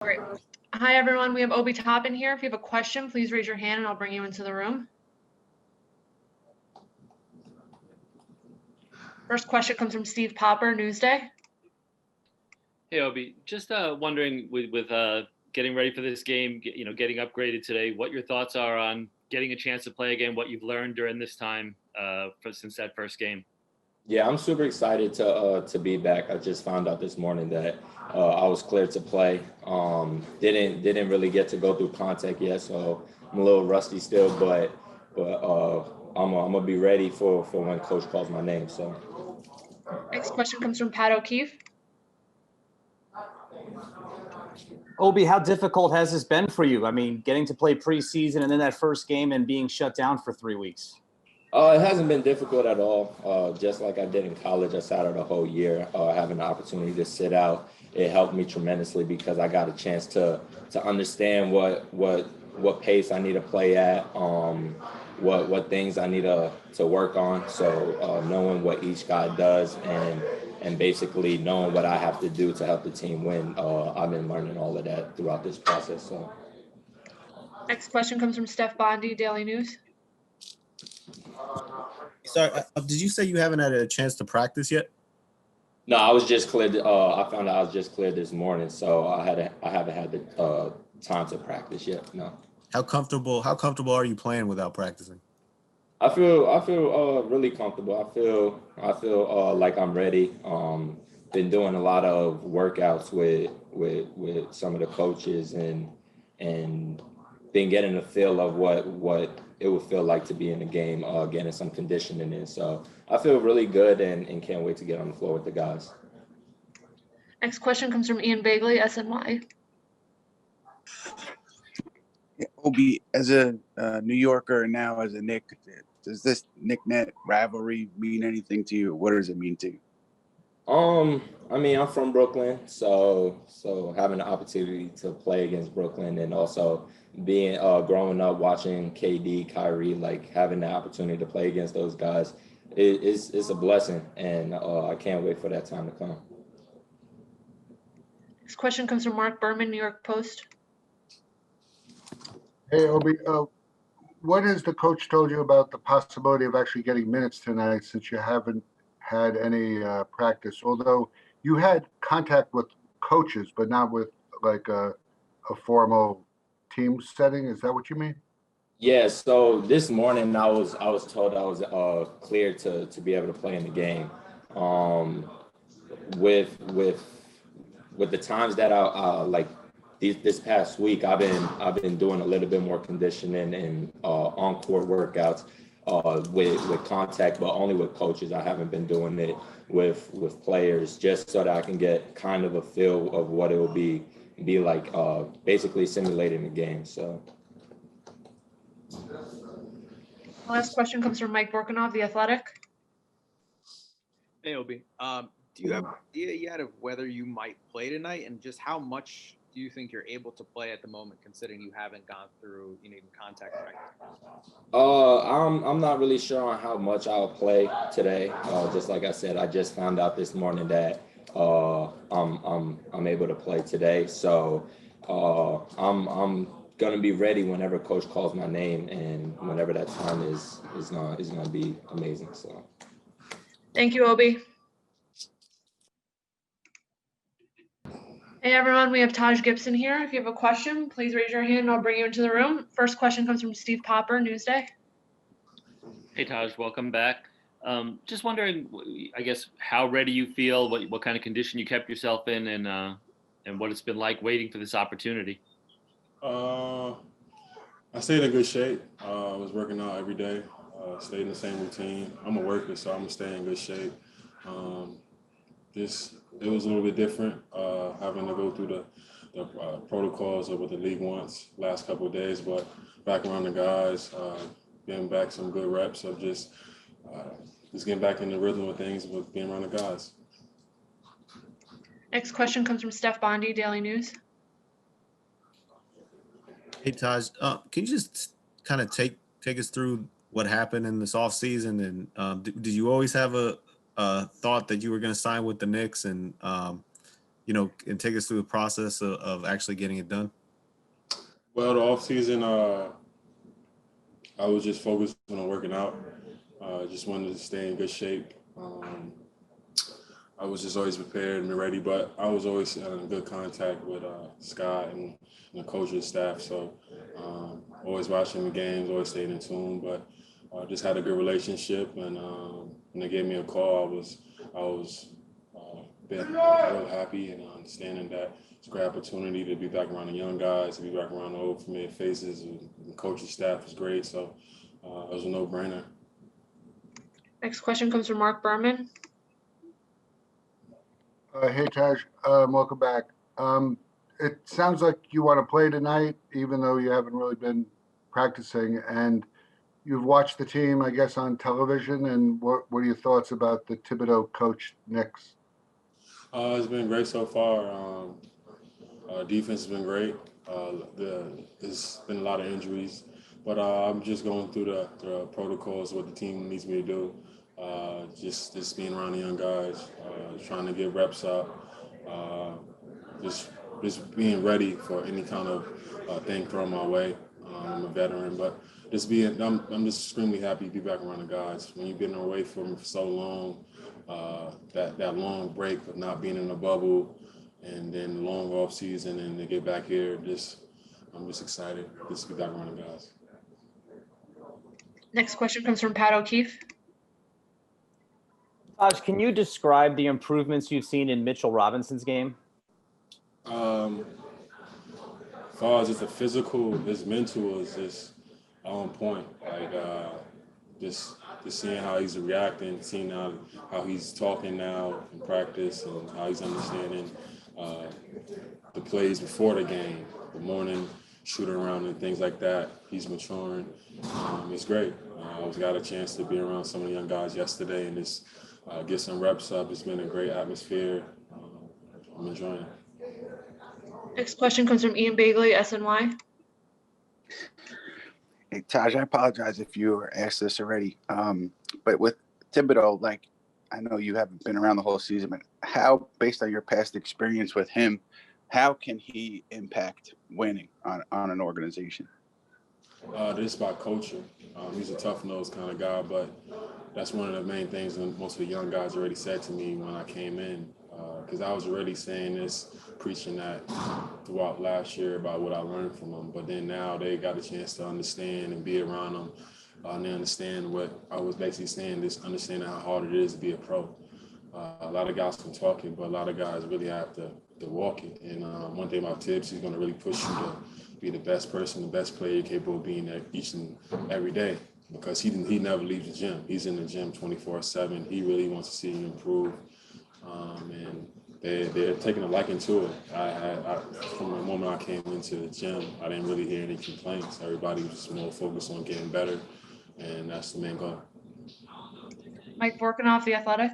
Great. Hi, everyone. We have Obi Toppin here. If you have a question, please raise your hand and I'll bring you into the room. First question comes from Steve Popper, Newsday. Hey, Obi, just wondering with getting ready for this game, getting upgraded today, what your thoughts are on getting a chance to play again, what you've learned during this time since that first game. Yeah, I'm super excited to be back. I just found out this morning that I was cleared to play. Didn't really get to go through contact yet, so I'm a little rusty still. But I'm gonna be ready for when coach calls my name. So. Next question comes from Pat O'Keefe. Obi, how difficult has this been for you? I mean, getting to play preseason and then that first game and being shut down for 3 weeks. It hasn't been difficult at all. Just like I did in college, I sat out a whole year. Having the opportunity to sit out, it helped me tremendously because I got a chance to understand what pace I need to play at, what things I need to work on. So knowing what each guy does and basically knowing what I have to do to help the team win, I've been learning all of that throughout this process. So. Next question comes from Steph Bondi, Daily News. Sorry, did you say you haven't had a chance to practice yet? No, I was just cleared. I found out I was just cleared this morning, so I haven't had the time to practice yet. No. How comfortable are you playing without practicing? I feel really comfortable. I feel like I'm ready. Been doing a lot of workouts with some of the coaches and been getting a feel of what it would feel like to be in the game, getting some conditioning in. So I feel really good and can't wait to get on the floor with the guys. Next question comes from Ian Bagley, SNY. Obi, as a New Yorker and now as a Knick, does this Knick-Net rivalry mean anything to you? What does it mean to you? I mean, I'm from Brooklyn, so having the opportunity to play against Brooklyn and also being growing up watching KD, Kyrie, like having the opportunity to play against those guys, it's a blessing, and I can't wait for that time to come. Next question comes from Mark Berman, New York Post. Hey, Obi, what has the coach told you about the possibility of actually getting minutes tonight since you haven't had any practice? Although you had contact with coaches, but not with like a formal team setting. Is that what you mean? Yeah. So this morning I was told I was cleared to be able to play in the game. With the times that I like this past week, I've been doing a little bit more conditioning and on-court workouts with contact, but only with coaches. I haven't been doing it with players, just so that I can get kind of a feel of what it will be like, basically simulating the game. So. Last question comes from Mike Vorkunov, The Athletic. Hey, Obi. Do you have an idea yet of whether you might play tonight, and just how much do you think you're able to play at the moment, considering you haven't gone through even contact practice? I'm not really sure on how much I'll play today. Just like I said, I just found out this morning that I'm able to play today. So I'm gonna be ready whenever coach calls my name, and whenever that time is gonna be amazing. So. Thank you, Obi. Hey, everyone. We have Taj Gibson here. If you have a question, please raise your hand and I'll bring you into the room. First question comes from Steve Popper, Newsday. Hey, Taj, welcome back. Just wondering, I guess, how ready you feel, what kind of condition you kept yourself in, and what it's been like waiting for this opportunity. I stayed in good shape. I was working out every day, stayed in the same routine. I'm a worker, so I'm gonna stay in good shape. It was a little bit different, having to go through the protocols of what the league wants last couple of days, but back around the guys, getting back some good reps of just getting back in the rhythm of things with being around the guys. Next question comes from Steph Bondi, Daily News. Hey, Taj, can you just kind of take us through what happened in this offseason? And did you always have a thought that you were going to sign with the Knicks? And, and take us through the process of actually getting it done. Well, the off season, I was just focused on working out. Just wanted to stay in good shape. I was just always prepared and ready, but I was always in good contact with Scott and the coaching staff. So always watching the games, always staying in tune. But just had a good relationship, and when they gave me a call, I was real happy and understanding that it's a great opportunity to be back around the young guys, to be back around the old familiar faces, and the coaching staff is great. So it was a no-brainer. Next question comes from Mark Berman. Hey, Taj, welcome back. It sounds like you want to play tonight, even though you haven't really been practicing, and you've watched the team, I guess, on television. And what are your thoughts about the Thibodeau coach Knicks? It's been great so far. Defense has been great. There's been a lot of injuries, but I'm just going through the protocols, what the team needs me to do. Just being around the young guys, trying to get reps up, just being ready for any kind of thing thrown my way. I'm a veteran, but I'm just extremely happy to be back around the guys. When you've been away from them for so long, that long break of not being in the bubble, and then the long off season, and to get back here, I'm just excited just to be back around the guys. Next question comes from Pat O'Keefe. Taj, can you describe the improvements you've seen in Mitchell Robinson's game? As far as it's the physical, his mental is just on point. Like just seeing how he's reacting, seeing how he's talking now in practice, and how he's understanding the plays before the game, the morning shooting around and things like that. He's maturing. It's great. I got a chance to be around some of the young guys yesterday and just get some reps up. It's been a great atmosphere. I'm enjoying it. Next question comes from Ian Bagley, SNY. Hey, Taj, I apologize if you were asked this already. But with Thibodeau, like, I know you haven't been around the whole season, but how, based on your past experience with him, how can he impact winning on an organization? Just by coaching. He's a tough-nosed kind of guy, but that's one of the main things that most of the young guys already said to me when I came in, because I was already saying this, preaching that throughout last year about what I learned from them. But then now they got a chance to understand and be around them, and they understand what I was basically saying, just understanding how hard it is to be a pro. A lot of guys can talk it, but a lot of guys really have to walk it. And one thing about Tibbs, he's going to really push you to be the best person, the best player you're capable of being each and every day, because he never leaves the gym. He's in the gym 24/7. He really wants to see you improve, and they're taking a liking to it. I from the moment I came into the gym, I didn't really hear any complaints. Everybody was just more focused on getting better, and that's the main goal. Mike Vorkanoff, The Athletic.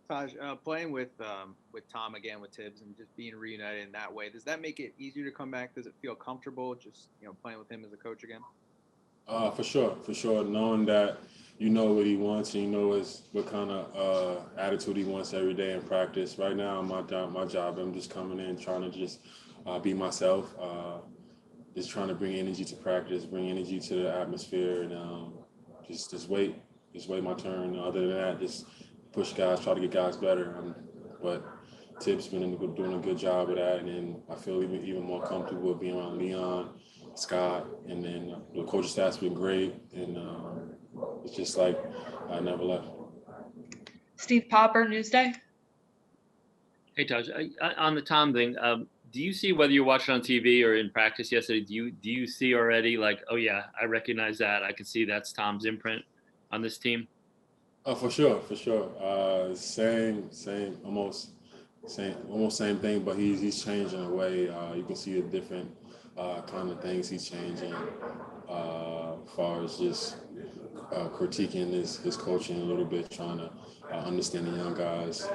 Taj, playing with Tom again, with Tibbs, and just being reunited in that way, does that make it easier to come back? Does it feel comfortable just playing with him as a coach again? For sure. Knowing that you know what he wants and you know what kind of attitude he wants every day in practice. Right now, my job, I'm just coming in trying to just be myself, just trying to bring energy to practice, bring energy to the atmosphere, and just wait my turn. Other than that, just push guys, try to get guys better. But Tibbs been doing a good job of that, and then I feel even more comfortable being around Leon, Scott, and then the coaching staff's been great, and it's just like I never left. Steve Popper, Newsday. Hey, Taj, on the Tom thing, do you see, whether you're watching on TV or in practice yesterday, do you see already, like, oh yeah, I recognize that, I can see that's Tom's imprint on this team? For sure. Same, almost same thing, but he's changing a way. You can see the different kind of things he's changing, as far as just critiquing his coaching a little bit, trying to understand the young guys,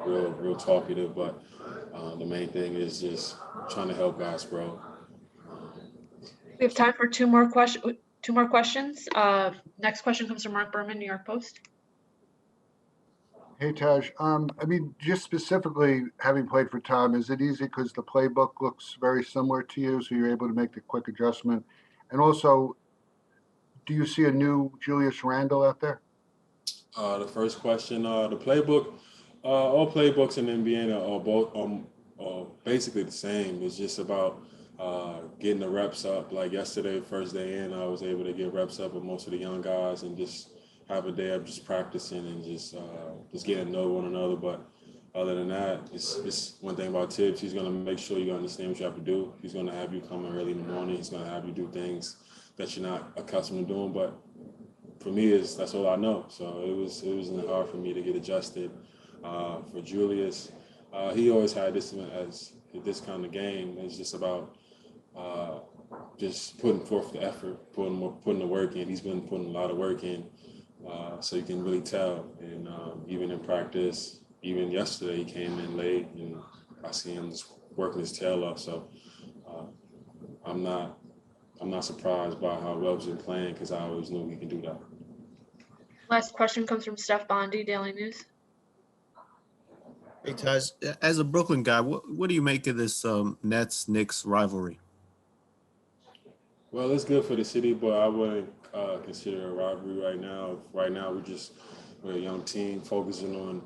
real talkative, but the main thing is just trying to help guys grow. We have time for two more questions. Next question comes from Mark Berman, New York Post. Hey Taj, just specifically having played for Tom, is it easy because the playbook looks very similar to you, so you're able to make the quick adjustment? And also, do you see a new Julius Randle out there? The first question, the playbook, all playbooks in the NBA are both basically the same. It's just about getting the reps up. Like yesterday, first day in, I was able to get reps up with most of the young guys and just have a day of just practicing and just getting to know one another. But other than that, it's one thing about Tibbs. He's going to make sure you understand what you have to do. He's going to have you come in early in the morning. He's going to have you do things that you're not accustomed to doing. But for me, that's all I know. So it wasn't hard for me to get adjusted. For Julius, he always had this as this kind of game. It's just about just putting forth the effort, putting the work in. He's been putting a lot of work in, so you can really tell. And even in practice, even yesterday, he came in late, and I see him just working his tail off. So I'm not surprised by how well he's been playing because I always knew he can do that. Last question comes from Steph Bondi, Daily News. Hey, Taj, as a Brooklyn guy, what do you make of this Nets-Knicks rivalry? Well, it's good for the city, but I wouldn't consider it a rivalry right now. Right now, we're a young team focusing on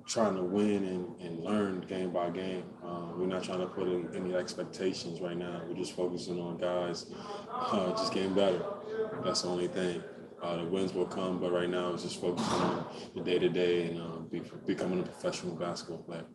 trying to win and learn game by game. We're not trying to put in any expectations right now. We're just focusing on guys just getting better. That's the only thing. The wins will come, but right now it's just focusing on the day-to-day and becoming a professional basketball player.